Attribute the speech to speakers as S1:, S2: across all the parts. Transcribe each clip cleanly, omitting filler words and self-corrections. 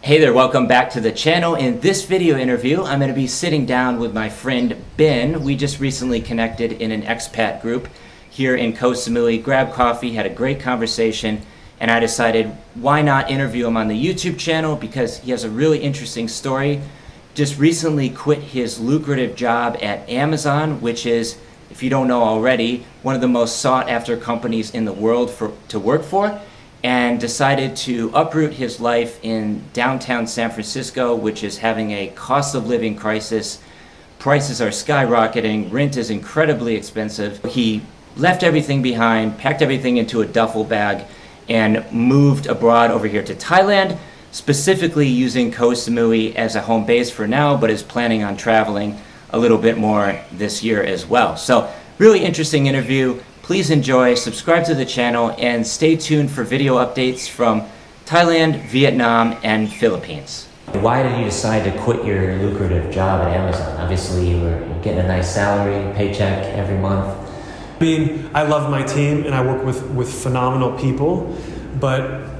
S1: Hey there, welcome back to the channel. In this video interview, I'm going to be sitting down with my friend Ben. We just recently connected in an expat group here in Koh Samui, grabbed coffee, had a great conversation, and I decided why not interview him on the YouTube channel because he has a really interesting story. Just recently quit his lucrative job at Amazon, which is, if you don't know already, one of the most sought after companies in the world to work for, and decided to uproot his life in downtown San Francisco, which is having a cost of living crisis. Prices are skyrocketing, rent is incredibly expensive. He left everything behind, packed everything into a duffel bag, and moved abroad over here to Thailand, specifically using Koh Samui as a home base for now, but is planning on traveling a little bit more this year as well. So, really interesting interview. Please enjoy, subscribe to the channel, and stay tuned for video updates from Thailand, Vietnam, and Philippines. Why did you decide to quit your lucrative job at Amazon? Obviously, you were getting a nice salary, paycheck every month.
S2: I mean, I love my team and I work with phenomenal people, but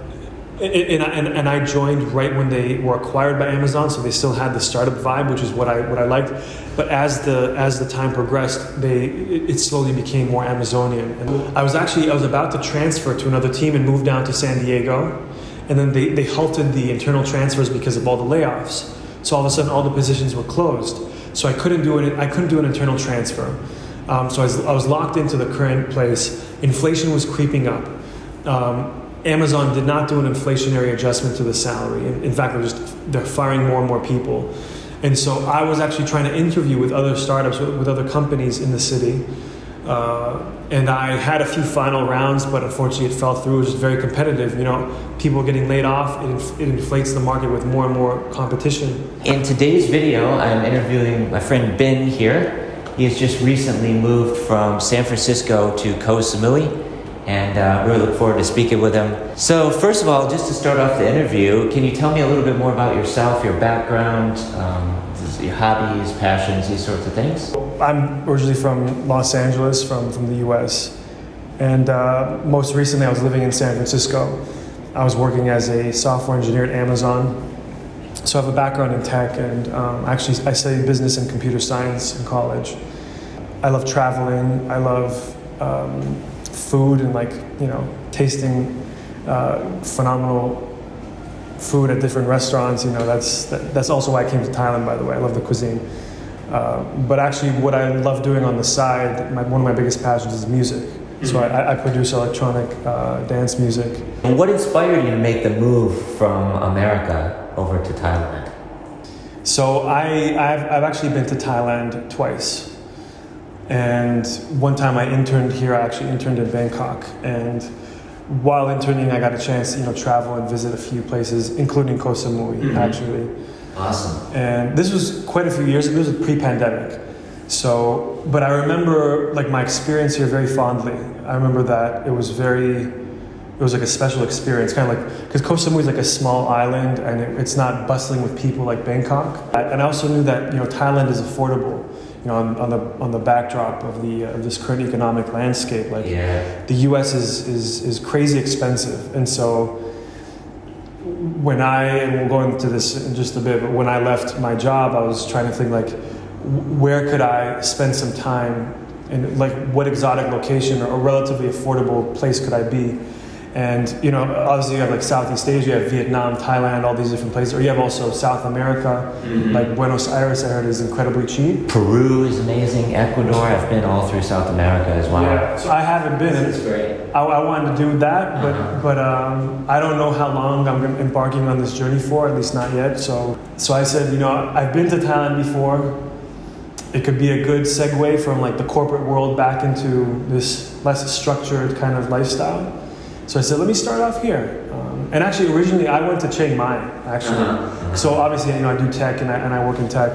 S2: and I joined right when they were acquired by Amazon, so they still had the startup vibe, which is what I liked. But as the time progressed, it slowly became more Amazonian. And I was about to transfer to another team and move down to San Diego, and then they halted the internal transfers because of all the layoffs. So all of a sudden, all the positions were closed. So I couldn't do an internal transfer. So I was locked into the current place. Inflation was creeping up. Amazon did not do an inflationary adjustment to the salary. In fact, they're firing more and more people. And so I was actually trying to interview with other startups, with other companies in the city. And I had a few final rounds, but unfortunately it fell through. It was just very competitive. You know, people getting laid off, it inflates the market with more and more competition.
S1: In today's video, I'm interviewing my friend Ben here. He has just recently moved from San Francisco to Koh Samui, and really look forward to speaking with him. So first of all, just to start off the interview, can you tell me a little bit more about yourself, your background, your hobbies, passions, these sorts of things?
S2: I'm originally from Los Angeles, from the US, and most recently I was living in San Francisco. I was working as a software engineer at Amazon. So I have a background in tech, and actually I studied business and computer science in college. I love traveling, I love food and tasting phenomenal food at different restaurants. That's also why I came to Thailand, by the way. I love the cuisine. But actually what I love doing on the side, one of my biggest passions is music. Mm-hmm. So I produce electronic dance music.
S1: And what inspired you to make the move from America over to Thailand?
S2: So I've actually been to Thailand twice. And one time I interned here. I actually interned in Bangkok, and while interning I got a chance to travel and visit a few places, including Koh Samui. Mm-hmm. Actually. Awesome. And this was quite a few years ago. This was pre-pandemic. So, but I remember my experience here very fondly. I remember that it was like a special experience, kind of because Koh Samui is like a small island and it's not bustling with people like Bangkok. And I also knew that Thailand is affordable. On the backdrop of this current economic landscape, the U.S. is crazy expensive, and so and we'll go into this in just a bit, but when I left my job, I was trying to think where could I spend some time, and what exotic location or relatively affordable place could I be. And obviously you have Southeast Asia, you have Vietnam, Thailand, all these different places, or you have also South America. Mm-hmm. Buenos Aires, I heard, is incredibly cheap.
S1: Peru is amazing. Ecuador, I've been all through South America as well.
S2: Yeah, so I haven't been.
S1: It's great.
S2: I wanted to do that, but I don't know how long I'm embarking on this journey for, at least not yet. So I said, I've been to Thailand before. It could be a good segue from the corporate world back into this less structured kind of lifestyle. So I said, let me start off here. And actually, originally, I went to Chiang Mai, actually. Uh-huh. So obviously, I do tech and I work in tech.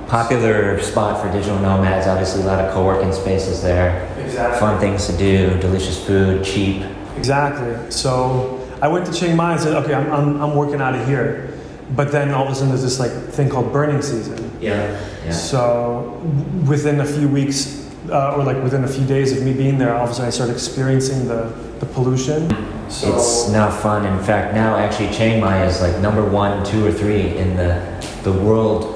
S1: Popular spot for digital nomads, obviously a lot of co-working spaces there.
S2: Exactly.
S1: Fun things to do, delicious food, cheap.
S2: Exactly. So I went to Chiang Mai and said, okay, I'm working out of here. But then all of a sudden, there's this thing called burning season.
S1: Yeah.
S2: So within a few weeks, or within a few days of me being there, all of a sudden I started experiencing the pollution. So
S1: it's not fun. In fact, now actually Chiang Mai is like number 1, 2, or 3 in the world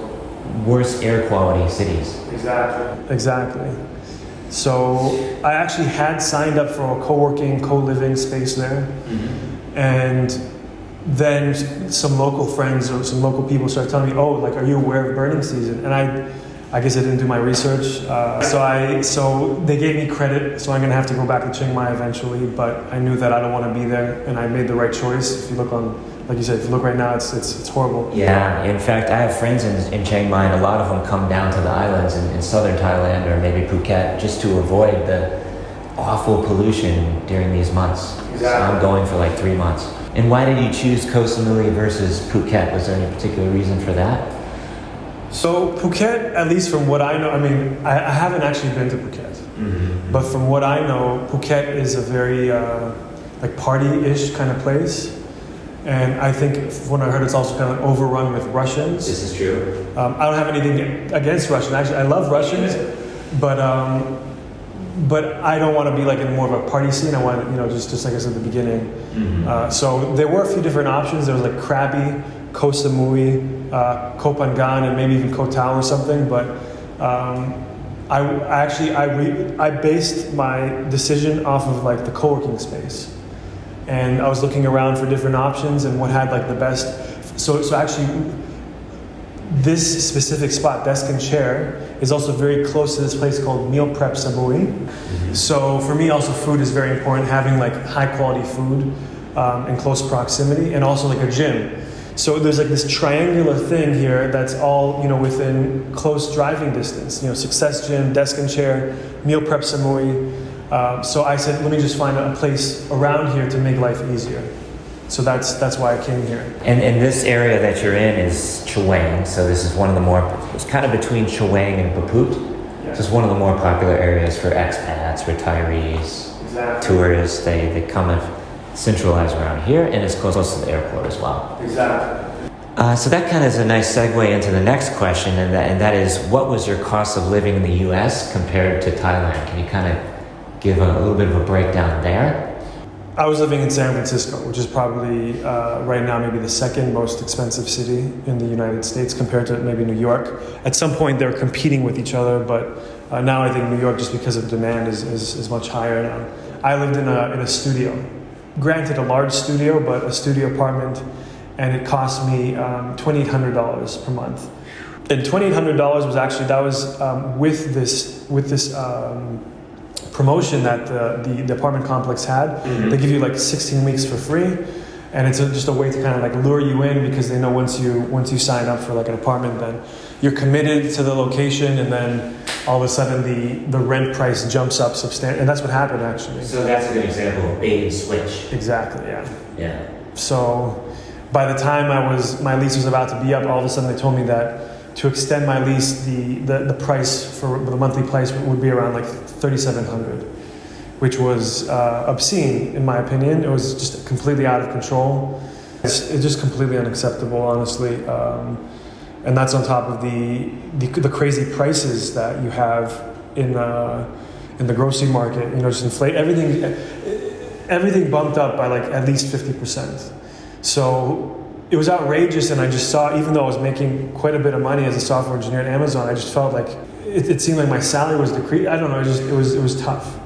S1: worst air quality cities.
S2: Exactly. So I actually had signed up for a co-working, co-living space there. And then some local friends or some local people started telling me, oh, like, are you aware of burning season? And I guess I didn't do my research. So they gave me credit, so I'm gonna have to go back to Chiang Mai eventually, but I knew that I don't wanna be there, and I made the right choice. If you look on, like you said, if you look right now, it's horrible.
S1: Yeah, in fact, I have friends in Chiang Mai, and a lot of them come down to the islands in southern Thailand or maybe Phuket just to avoid the awful pollution during these months. So I'm going for like 3 months. And why did you choose Koh Samui versus Phuket? Was there any particular reason for that?
S2: So Phuket, at least from what I know, I mean, I haven't actually been to Phuket, but from what I know, Phuket is a very like party-ish kind of place. And I think when I heard it's also kind of overrun with Russians.
S1: This is true.
S2: I don't have anything against Russians. Actually, I love Russians, but I don't want to be like in more of a party scene. I want, just like I said at the beginning. So there were a few different options. There was like Krabi, Koh Samui, Koh Phangan, and maybe even Koh Tao or something. But I based my decision off of like the co-working space. And I was looking around for different options and what had like the best. So actually, this specific spot, desk and chair, is also very close to this place called Meal Prep Samui. So for me, also food is very important. Having like high quality food in close proximity, and also like a gym. So there's like this triangular thing here that's all within close driving distance. Success Gym, desk and chair, Meal Prep Samui. So I said, let me just find a place around here to make life easier. So that's why I came here.
S1: And this area that you're in is Chaweng. So this is one of the more, it's kind of between Chaweng and Phuket. This is one of the more popular areas for expats, retirees, tourists. They come and centralize around here, and it's close to the airport as well. So that kind of is a nice segue into the next question, and that is, what was your cost of living in the U.S. compared to Thailand? Can you kind of give a little bit of a breakdown there?
S2: I was living in San Francisco, which is probably right now maybe the second most expensive city in the United States compared to maybe New York. At some point they're competing with each other, but now I think New York, just because of demand, is much higher now. I lived in a studio. Granted, a large studio, but a studio apartment, and it cost me $2,800 per month. And $2,800 was actually, that was with this promotion that the apartment complex had. They give you like 16 weeks for free, and it's just a way to kind of like lure you in, because they know once you sign up for like an apartment, then you're committed to the location, and then all of a sudden the rent price jumps up substantially, and that's what happened actually.
S1: So that's a good example of bait and switch.
S2: Exactly,
S1: Yeah.
S2: So by the time my lease was about to be up, all of a sudden they told me that to extend my lease, the price for the monthly price would be around like $3,700, which was obscene in my opinion. It was just completely out of control. It's just completely unacceptable, honestly. And that's on top of the crazy prices that you have in the grocery market. Just inflate everything bumped up by like at least 50%. So it was outrageous, and I just saw, even though I was making quite a bit of money as a software engineer at Amazon, I just felt like it seemed like my salary was decreased. I don't know, it was tough.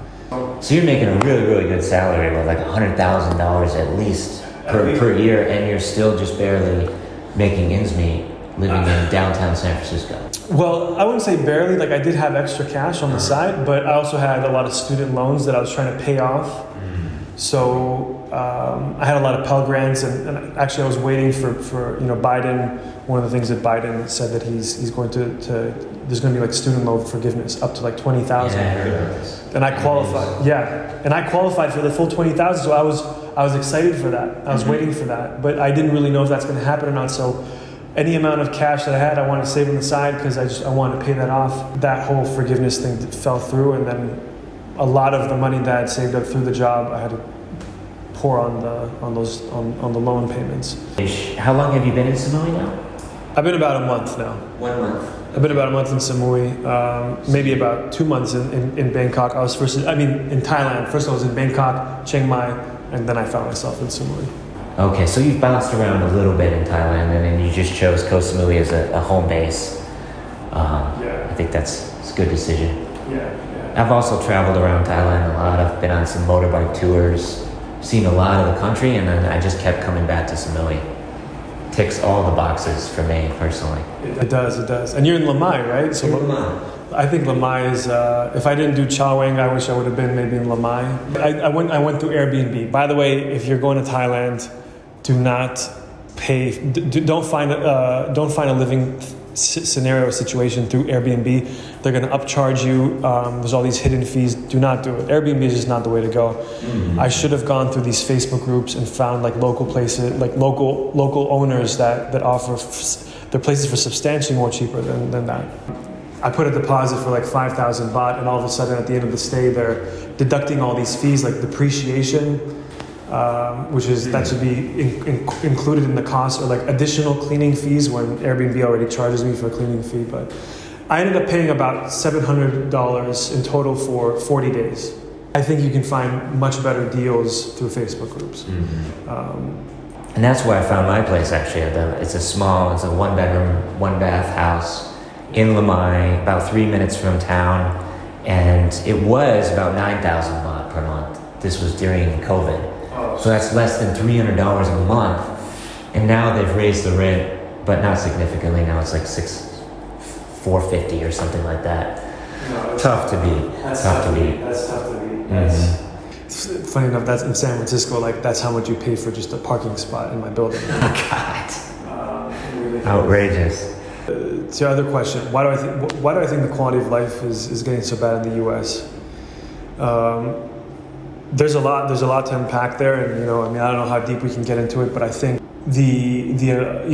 S1: So you're making a really, really good salary, about like $100,000 at least per year, and you're still just barely making ends meet living in downtown San Francisco.
S2: Well, I wouldn't say barely. Like, I did have extra cash on the side, but I also had a lot of student loans that I was trying to pay off. So I had a lot of Pell Grants, and actually I was waiting for Biden. One of the things that Biden said that he's going to there's going to be like student loan forgiveness up to like $20,000. And I qualified. And I qualified for the full $20,000. So I was excited for that. I was waiting for that, but I didn't really know if that's going to happen or not. So any amount of cash that I had, I wanted to save on the side, because I wanted to pay that off. That whole forgiveness thing fell through, and then a lot of the money that I had saved up through the job, I had to pour on the loan payments.
S1: How long have you been in Samui now?
S2: I've been about a month now.
S1: 1 month.
S2: I've been about a month in Samui, maybe about 2 months in Bangkok. In Thailand. First I was in Bangkok, Chiang Mai, and then I found myself in Samui.
S1: Okay, so you've bounced around a little bit in Thailand, and then you just chose Koh Samui as a home base. I think it's a good decision. I've also traveled around Thailand a lot. I've been on some motorbike tours, seen a lot of the country, and then I just kept coming back to Samui. Ticks all the boxes for me personally.
S2: It does. And you're in Lamai, right? So I think Lamai is, if I didn't do Chaweng, I wish I would have been maybe in Lamai. I went through Airbnb. By the way, if you're going to Thailand, do not pay, don't find a living scenario or situation through Airbnb. They're going to upcharge you. There's all these hidden fees. Do not do it. Airbnb is just not the way to go. I should have gone through these Facebook groups and found like local places, like local owners that offer their places for substantially more cheaper than that. I put a deposit for like 5,000 baht, and all of a sudden at the end of the stay, they're deducting all these fees like depreciation, which is that should be included in the cost, or like additional cleaning fees when Airbnb already charges me for a cleaning fee. But I ended up paying about $700 in total for 40 days. I think you can find much better deals through Facebook groups.
S1: And that's where I found my place actually. It's a 1-bedroom, 1-bath house in Lamai, about 3 minutes from town, and it was about 9,000 baht per month. This was during COVID. So that's less than $300 a month, and now they've raised the rent, but not significantly. Now it's like $450 or something like that. No, tough to beat.
S2: That's tough to beat. It's funny enough, that's in San Francisco. Like that's how much you pay for just a parking spot in my building.
S1: God, outrageous.
S2: To your other question, why do I think the quality of life is getting so bad in the U.S.? There's a lot to unpack there, and I don't know how deep we can get into it, but I think the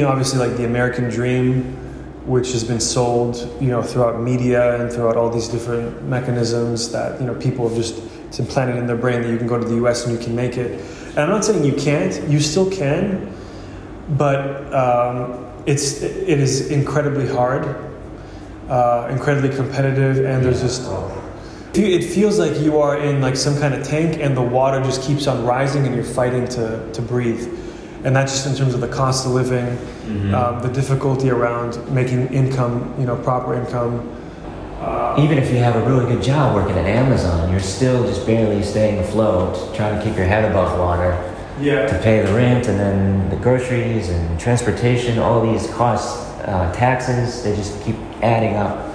S2: obviously like the American dream, which has been sold throughout media and throughout all these different mechanisms that people have just, it's implanted in their brain that you can go to the U.S. and you can make it. And I'm not saying you can't, you still can, but it is incredibly hard, incredibly competitive, and there's just. It feels like you are in like some kind of tank and the water just keeps on rising and you're fighting to breathe. And that's just in terms of the cost of living, the difficulty around making income, proper income.
S1: Even if you have a really good job working at Amazon, you're still just barely staying afloat, trying to keep your head above water to pay the rent, and then the groceries and transportation, all these costs, taxes, they just keep adding up.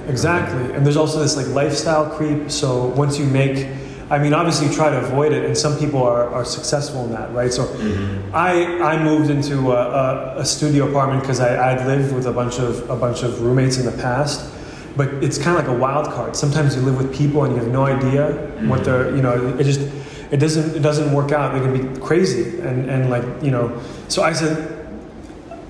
S2: Exactly. And there's also this like lifestyle creep. So once you make, obviously you try to avoid it, and some people are successful in that, right? So I moved into a studio apartment because I'd lived with a bunch of roommates in the past, but it's kind of like a wild card. Sometimes you live with people and you have no idea what they're, it doesn't work out. They can be crazy and like, so I said,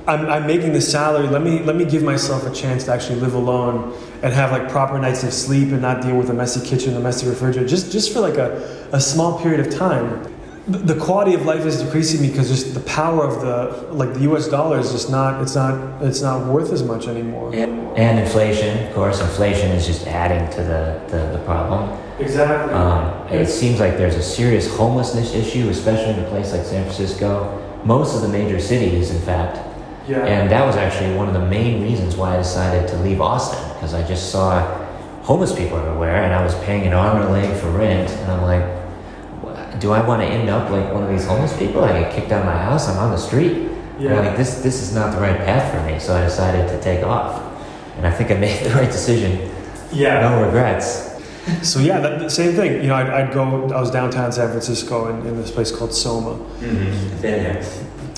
S2: I'm making this salary. Let me give myself a chance to actually live alone and have like proper nights of sleep and not deal with a messy kitchen, a messy refrigerator, just for like a small period of time. The quality of life is decreasing because just the power of the U.S. dollar is just not it's not worth as much anymore.
S1: And inflation, of course, is just adding to the problem.
S2: Exactly.
S1: It seems like there's a serious homelessness issue, especially in a place like San Francisco. Most of the major cities, in fact. Yeah. And that was actually one of the main reasons why I decided to leave Austin, because I just saw homeless people everywhere, and I was paying an arm and a leg for rent, and I'm like, do I want to end up like one of these homeless people? I get kicked out of my house, I'm on the street. Yeah. I'm like, this is not the right path for me, so I decided to take off. And I think I made the right decision. Yeah. No regrets.
S2: So yeah, the same thing. I was downtown San Francisco in this place called Soma.
S1: Been there.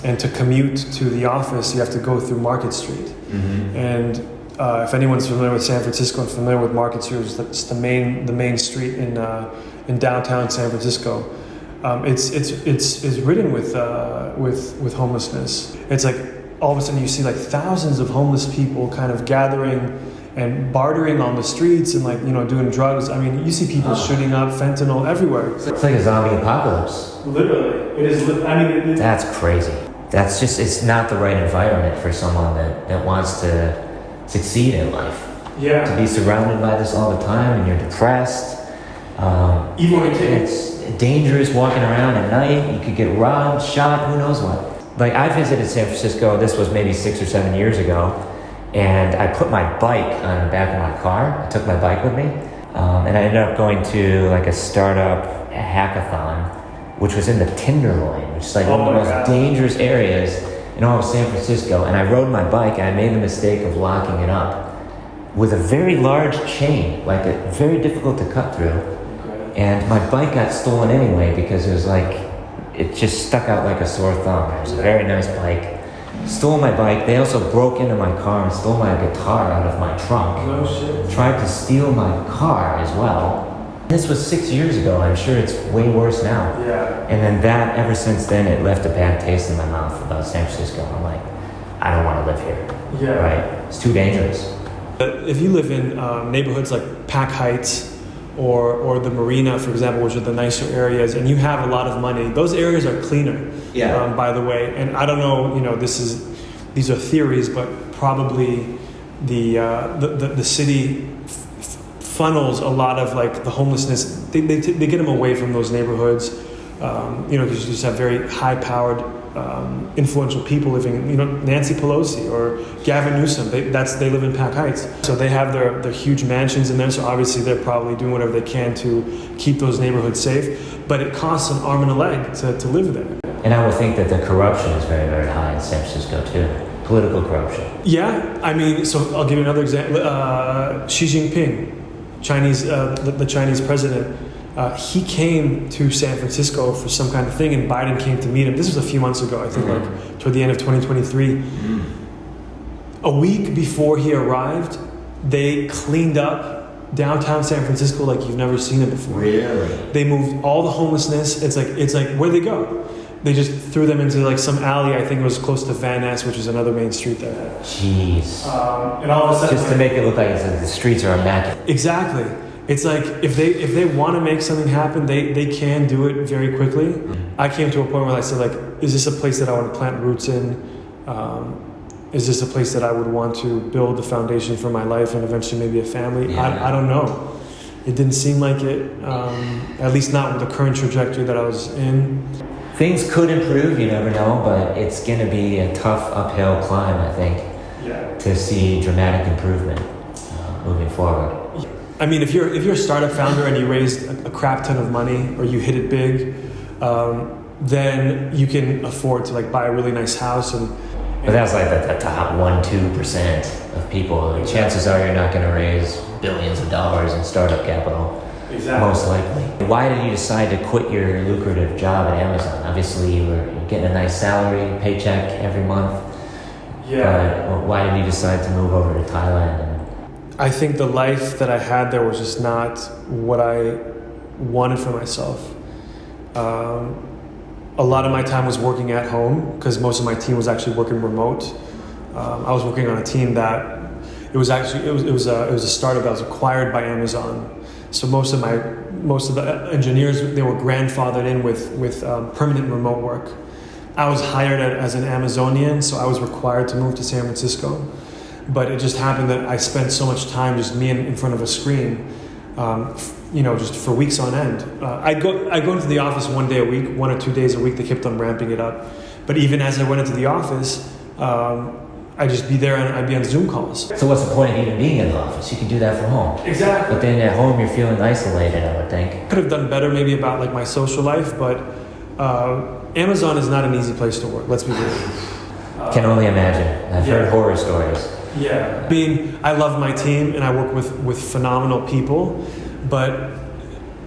S2: And to commute to the office, you have to go through Market Street. And if anyone's familiar with San Francisco and familiar with Market Street, it's the main street in downtown San Francisco. It's ridden with homelessness. It's like all of a sudden you see like thousands of homeless people kind of gathering and bartering on the streets and like doing drugs. You see people shooting up fentanyl everywhere.
S1: It's like a zombie apocalypse.
S2: Literally, it is.
S1: That's crazy. That's just, it's not the right environment for someone that wants to succeed in life. Yeah. To be surrounded by this all the time and you're depressed.
S2: Even
S1: dangerous walking around at night. You could get robbed, shot, who knows what. Like, I visited San Francisco, this was maybe 6 or 7 years ago, and I put my bike on the back of my car. I took my bike with me, and I ended up going to like a startup hackathon, which was in the Tenderloin, which is like one of the most dangerous areas in all of San Francisco. And I rode my bike, and I made the mistake of locking it up with a very large chain, like very difficult to cut through. And my bike got stolen anyway because it was like, it just stuck out like a sore thumb. It was a very nice bike. Stole my bike. They also broke into my car and stole my guitar out of my trunk.
S2: No shit.
S1: Tried to steal my car as well. This was 6 years ago. I'm sure it's way worse now.
S2: Yeah.
S1: And then that, ever since then, it left a bad taste in my mouth about San Francisco. I'm like, I don't want to live here.
S2: Yeah.
S1: Right? It's too dangerous.
S2: If you live in neighborhoods like Pac Heights or the Marina, for example, which are the nicer areas, and you have a lot of money, those areas are cleaner.
S1: Yeah.
S2: By the way, and I don't know, these are theories, but probably the city funnels a lot of like the homelessness. They get them away from those neighborhoods, because you just have very high-powered, influential people living. Nancy Pelosi or Gavin Newsom. They live in Pac Heights, so they have their huge mansions in there. So obviously they're probably doing whatever they can to keep those neighborhoods safe. But it costs an arm and a leg to live there.
S1: And I would think that the corruption is very, very high in San Francisco too. Political corruption.
S2: Yeah, I mean, so I'll give you another example. Xi Jinping, the Chinese president. He came to San Francisco for some kind of thing, and Biden came to meet him. This was a few months ago, I think, like toward the end of 2023. A week before he arrived, they cleaned up downtown San Francisco like you've never seen it before.
S1: Really?
S2: They moved all the homelessness. It's like where'd they go? They just threw them into like some alley. I think it was close to Van Ness, which is another main street there.
S1: Jeez.
S2: And all of a sudden,
S1: Just to make it look like the streets are immaculate.
S2: Exactly. It's like if they want to make something happen, they can do it very quickly. I came to a point where I said, like, is this a place that I want to plant roots in? Is this a place that I would want to build the foundation for my life and eventually maybe a family?
S1: Yeah.
S2: I don't know. It didn't seem like it, at least not with the current trajectory that I was in.
S1: Things could improve, you never know, but it's going to be a tough uphill climb, I think, to see dramatic improvement moving forward.
S2: I mean, if you're a startup founder and you raised a crap ton of money or you hit it big, then you can afford to like buy a really nice house
S1: But that's like the top 1-2% of people. Like, chances are you're not going to raise billions of dollars in startup capital.
S2: Exactly.
S1: Most likely. Why did you decide to quit your lucrative job at Amazon? Obviously, you were getting a nice salary, paycheck every month.
S2: Yeah.
S1: But why did you decide to move over to Thailand?
S2: I think the life that I had there was just not what I wanted for myself. A lot of my time was working at home because most of my team was actually working remote. I was working on a team that it was a startup that was acquired by Amazon. So most of the engineers, they were grandfathered in with permanent remote work. I was hired as an Amazonian, so I was required to move to San Francisco. But it just happened that I spent so much time just me in front of a screen, just for weeks on end. I go into the office 1 day a week, 1 or 2 days a week. They kept on ramping it up. But even as I went into the office, I'd just be there and I'd be on Zoom calls.
S1: So what's the point of even being in the office? You can do that from home.
S2: Exactly.
S1: But then at home you're feeling isolated, I would think.
S2: Could have done better maybe about like my social life, but Amazon is not an easy place to work. Let's be real.
S1: Can only imagine. I've heard horror stories.
S2: Yeah. I mean, I love my team and I work with phenomenal people, but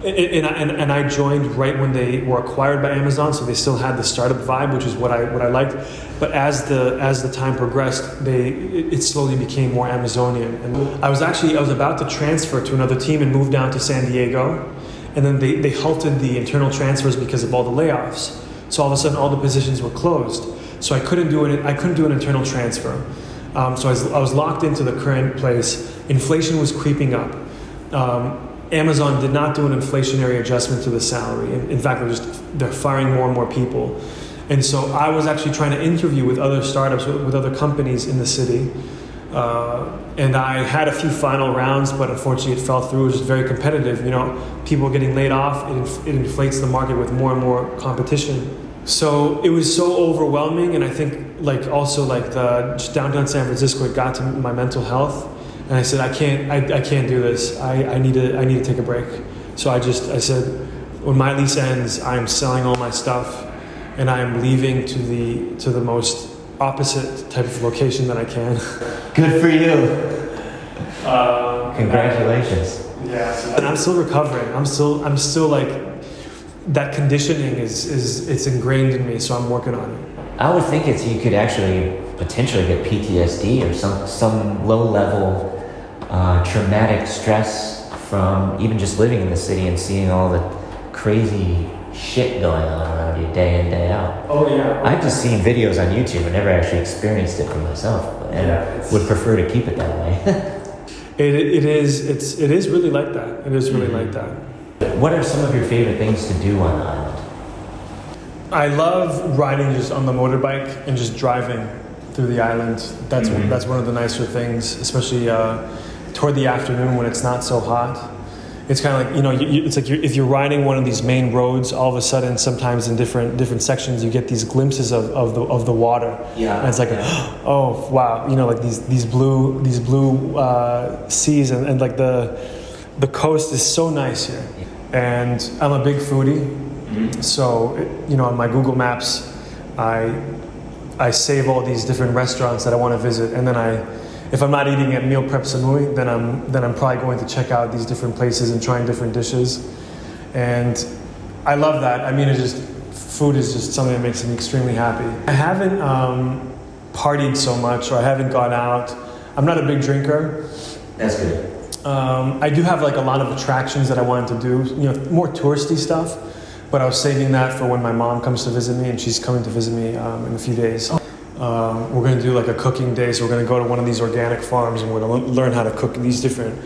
S2: and I joined right when they were acquired by Amazon, so they still had the startup vibe, which is what I liked. But as the time progressed, it slowly became more Amazonian. And I was about to transfer to another team and move down to San Diego, and then they halted the internal transfers because of all the layoffs. So all of a sudden, all the positions were closed. So I couldn't do it. I couldn't do an internal transfer. So I was locked into the current place. Inflation was creeping up. Amazon did not do an inflationary adjustment to the salary. In fact, they're firing more and more people. And so I was actually trying to interview with other startups, with other companies in the city. And I had a few final rounds, but unfortunately it fell through. It was just very competitive. You know, people getting laid off, it inflates the market with more and more competition. So it was so overwhelming, and I think like also like the just downtown San Francisco, it got to my mental health, and I said I can't do this. I need to take a break. So I said when my lease ends, I'm selling all my stuff, and I'm leaving to the most opposite type of location that I can.
S1: Good for you. Congratulations.
S2: Yeah, and I'm still recovering. I'm still like, that conditioning it's ingrained in me, so I'm working on it.
S1: I would think you could actually potentially get PTSD or some low level traumatic stress from even just living in the city and seeing all the crazy shit going on around you day in, day out.
S2: Oh yeah.
S1: I've just seen videos on YouTube and never actually experienced it for myself, and would prefer to keep it that way.
S2: It is really like that. It is really like that.
S1: What are some of your favorite things to do on the island?
S2: I love riding just on the motorbike and just driving through the island. That's one of the nicer things, especially toward the afternoon when it's not so hot. It's kind of like, you know, it's like if you're riding one of these main roads, all of a sudden, sometimes in different sections, you get these glimpses of the water. Yeah. And it's like, oh wow, you know, like these blue seas and like the coast is so nice here. And I'm a big foodie, so you know, on my Google Maps, I save all these different restaurants that I want to visit, and then if I'm not eating at Meal Prep Samui, then I'm probably going to check out these different places and trying different dishes, and I love that. I mean, food is just something that makes me extremely happy. I haven't partied so much, or I haven't gone out. I'm not a big drinker.
S1: That's good.
S2: I do have like a lot of attractions that I wanted to do, you know, more touristy stuff, but I was saving that for when my mom comes to visit me, and she's coming to visit me in a few days. We're going to do like a cooking day, so we're going to go to one of these organic farms, and we're going to learn how to cook these different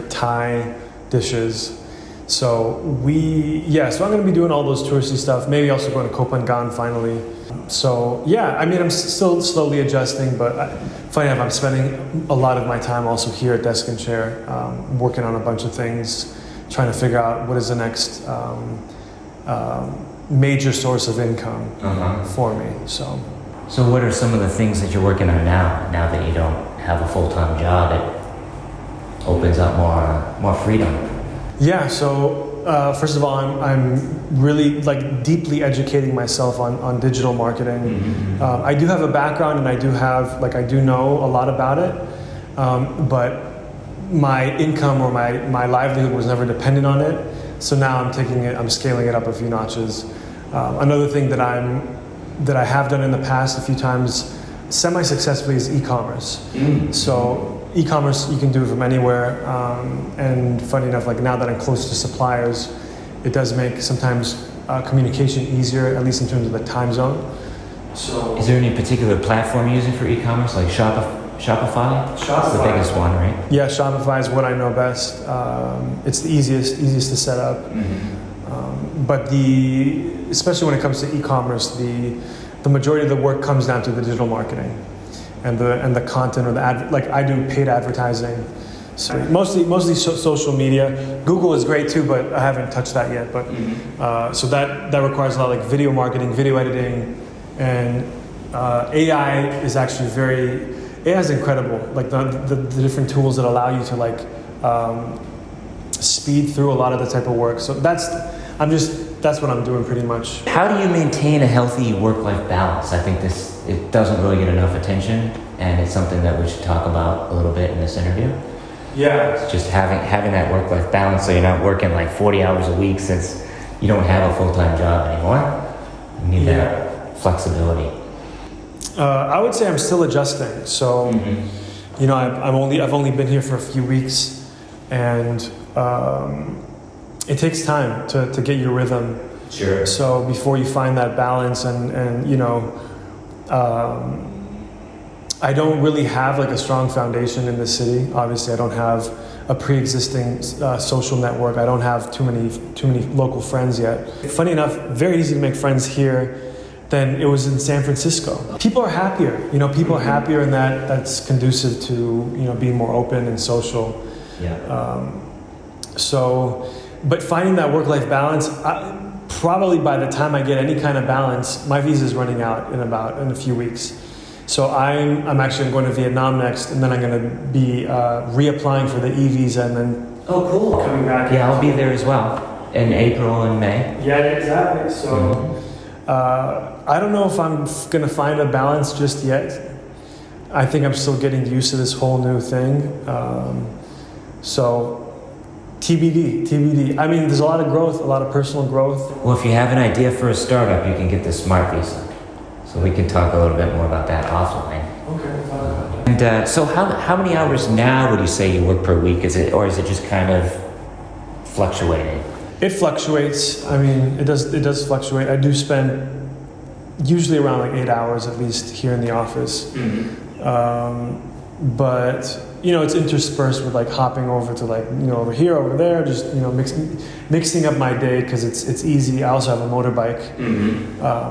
S2: Thai dishes. So I'm going to be doing all those touristy stuff, maybe also going to Koh Phangan finally. So yeah, I mean, I'm still slowly adjusting, but funny enough, I'm spending a lot of my time also here at Desk and Chair, working on a bunch of things, trying to figure out what is the next major source of income for me. So
S1: what are some of the things that you're working on now that you don't have a full-time job? It opens up more freedom. Yeah,
S2: so first of all, I'm really like deeply educating myself on digital marketing. I do have a background, and I do know a lot about it, but my income or my livelihood was never dependent on it. So now I'm scaling it up a few notches. Another thing that I have done in the past a few times semi-successfully is e-commerce. So e-commerce you can do from anywhere, and funny enough, like now that I'm close to suppliers, it does make sometimes communication easier, at least in terms of the time zone. So
S1: is there any particular platform you're using for e-commerce, like Shopify? Shopify, the biggest one, right?
S2: Yeah, Shopify is what I know best. It's the easiest to set up. But especially when it comes to e-commerce, the majority of the work comes down to the digital marketing and the content, or I do paid advertising. So mostly social media. Google is great too, but I haven't touched that yet. But so that requires a lot of like video marketing, video editing, and AI is actually AI is incredible. Like the different tools that allow you to like speed through a lot of the type of work. So that's what I'm doing pretty much. How
S1: do you maintain a healthy work-life balance? I think it doesn't really get enough attention, and it's something that we should talk about a little bit in this interview.
S2: Yeah.
S1: It's just having that work-life balance, so you're not working like 40 hours a week, since you don't have a full-time job anymore. You need that flexibility.
S2: I would say I'm still adjusting. So, you know, I've only been here for a few weeks, and it takes time to get your rhythm.
S1: Sure.
S2: So before you find that balance, and you know, I don't really have like a strong foundation in the city. Obviously, I don't have a pre-existing social network. I don't have too many local friends yet. Funny enough, very easy to make friends here, than it was in San Francisco. People are happier. People are happier, and that's conducive to being more open and social.
S1: Yeah.
S2: But finding that work-life balance, probably by the time I get any kind of balance, my visa is running out in a few weeks. So I'm actually going to Vietnam next, and then I'm going to be reapplying for the E-visa, and then
S1: Oh, cool.
S2: coming back.
S1: Yeah, I'll be there as well in April and May.
S2: Yeah, exactly. So I don't know if I'm going to find a balance just yet. I think I'm still getting used to this whole new thing. So TBD. I mean, there's a lot of growth, a lot of personal growth.
S1: Well, if you have an idea for a startup, you can get the Smart Visa. So we can talk a little bit more about that offline.
S2: Okay.
S1: And so how many hours now would you say you work per week? Is it just kind of fluctuating?
S2: It fluctuates. I mean, it does fluctuate. I do spend usually around like 8 hours at least here in the office. But it's interspersed with like hopping over to like over here, over there, just mixing up my day because it's easy. I also have a motorbike,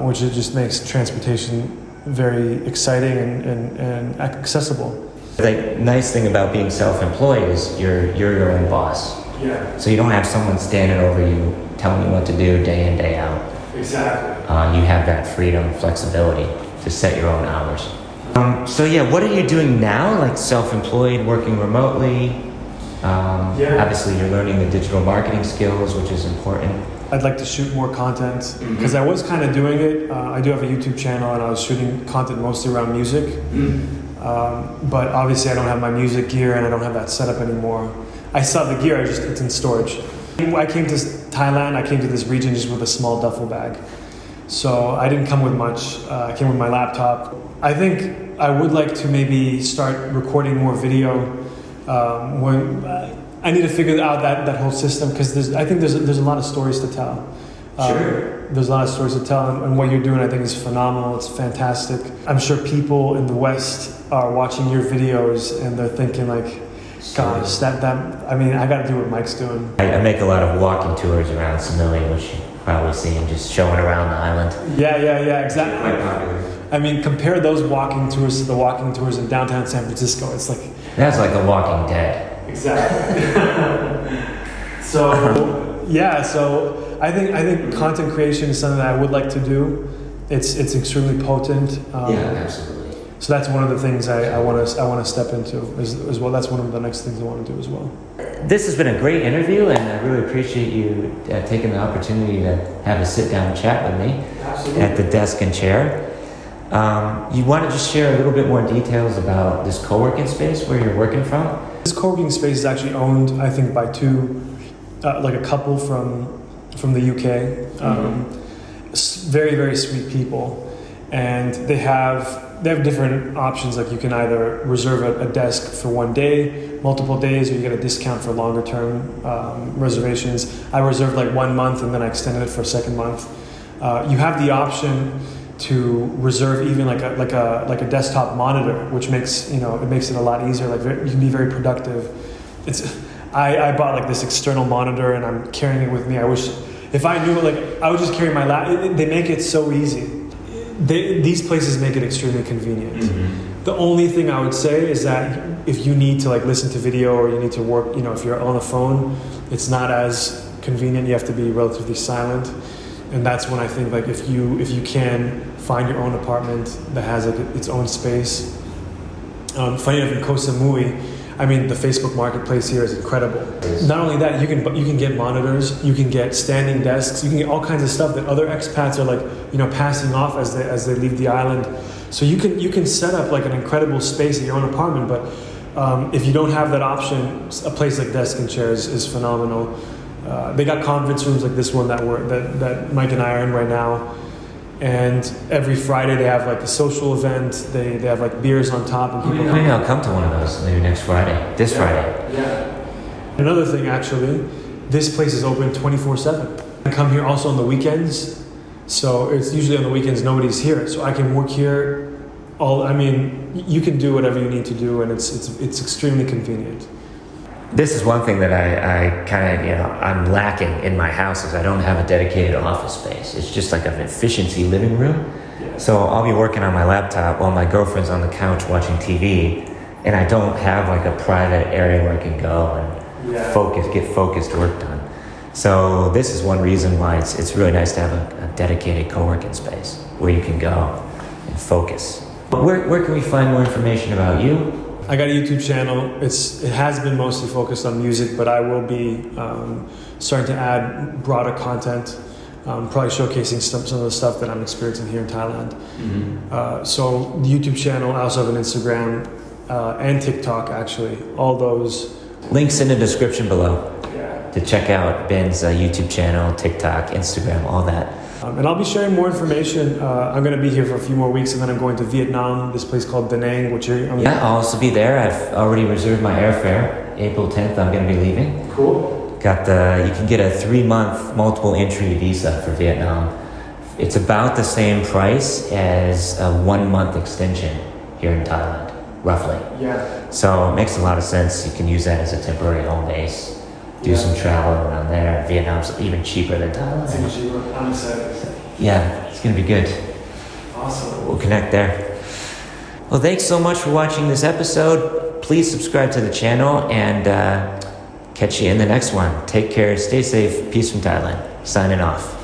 S2: which just makes transportation very exciting and accessible.
S1: The nice thing about being self-employed is you're your own boss.
S2: Yeah.
S1: So you don't have someone standing over you telling you what to do day in, day out.
S2: Exactly.
S1: You have that freedom, flexibility to set your own hours. So yeah, what are you doing now? Like self-employed, working remotely? Obviously you're learning the digital marketing skills, which is important.
S2: I'd like to shoot more content because I was kind of doing it. I do have a YouTube channel and I was shooting content mostly around music. But obviously I don't have my music gear and I don't have that setup anymore. I still have the gear, it's in storage. I came to Thailand, I came to this region just with a small duffel bag. So I didn't come with much. I came with my laptop. I think I would like to maybe start recording more video. I need to figure out that whole system because I think there's a lot of stories to tell.
S1: Sure.
S2: There's a lot of stories to tell, and what you're doing I think is phenomenal. It's fantastic. I'm sure people in the West are watching your videos and they're thinking like, gosh, I got to do what Mike's doing.
S1: I make a lot of walking tours around Samui, which you probably see him just showing around the island.
S2: Yeah, exactly.
S1: Quite popular.
S2: I mean, compare those walking tours to the walking tours in downtown San Francisco. It's like...
S1: That's like The Walking Dead.
S2: Exactly. So I think content creation is something that I would like to do. It's extremely potent.
S1: Absolutely.
S2: So that's one of the things I want to step into as well. That's one of the next things I want to do as well.
S1: This has been a great interview, and I really appreciate you taking the opportunity to have a sit-down chat with me.
S2: Absolutely.
S1: At the desk and chair. You want to just share a little bit more details about this co-working space where you're working from?
S2: This co-working space is actually owned, I think, by a couple from the UK. Very, very sweet people, and they have different options. Like you can either reserve a desk for one day, multiple days, or you get a discount for longer term reservations. I reserved like 1 month, and then I extended it for a second month. You have the option to reserve even like a desktop monitor, which makes it makes it a lot easier. Like you can be very productive. I bought like this external monitor and I'm carrying it with me. I wish if I knew I would just carry my laptop. They make it so easy. These places make it extremely convenient. The only thing I would say is that if you need to listen to video or you need to work, if you're on the phone, it's not as convenient. You have to be relatively silent. And that's when I think if you can find your own apartment that has its own space. Funny enough, in Koh Samui, the Facebook Marketplace here is incredible. Not only that, you can get monitors, you can get standing desks, you can get all kinds of stuff that other expats are passing off as they leave the island. So you can set up an incredible space in your own apartment. But if you don't have that option, a place like Desk and Chairs is phenomenal. They got conference rooms like this one that Mike and I are in right now, and every Friday they have a social event. They have beers on top, and people.
S1: Maybe I'll come to one of those maybe next Friday. This Friday.
S2: Yeah. Another thing, actually, this place is open 24/7. I come here also on the weekends, so it's usually on the weekends nobody's here, so I can work here. You can do whatever you need to do, and it's extremely convenient.
S1: This is one thing that I kind of, I'm lacking in my house is I don't have a dedicated office space. It's just like an efficiency living room. So I'll be working on my laptop while my girlfriend's on the couch watching TV, and I don't have like a private area where I can go and get focused work done. So this is one reason why it's really nice to have a dedicated co-working space where you can go and focus. But where can we find more information about you?
S2: I got a YouTube channel. It has been mostly focused on music, but I will be starting to add broader content, probably showcasing some of the stuff that I'm experiencing here in Thailand. So the YouTube channel, I also have an Instagram and TikTok, actually. All those.
S1: Links in the description below to check out Ben's YouTube channel, TikTok, Instagram, all that.
S2: And I'll be sharing more information. I'm going to be here for a few more weeks, and then I'm going to Vietnam, this place called Da Nang, which
S1: I'll also be there. I've already reserved my airfare. April 10th, I'm going to be leaving.
S2: Cool.
S1: You can get a 3-month multiple entry visa for Vietnam. It's about the same price as a 1-month extension here in Thailand, roughly.
S2: Yeah.
S1: So it makes a lot of sense. You can use that as a temporary home base. Do some travel around there. Vietnam's even cheaper than Thailand.
S2: It's even cheaper. I'm excited.
S1: Yeah, it's going to be good.
S2: Awesome.
S1: We'll connect there. Well, thanks so much for watching this episode. Please subscribe to the channel and catch you in the next one. Take care. Stay safe. Peace from Thailand. Signing off.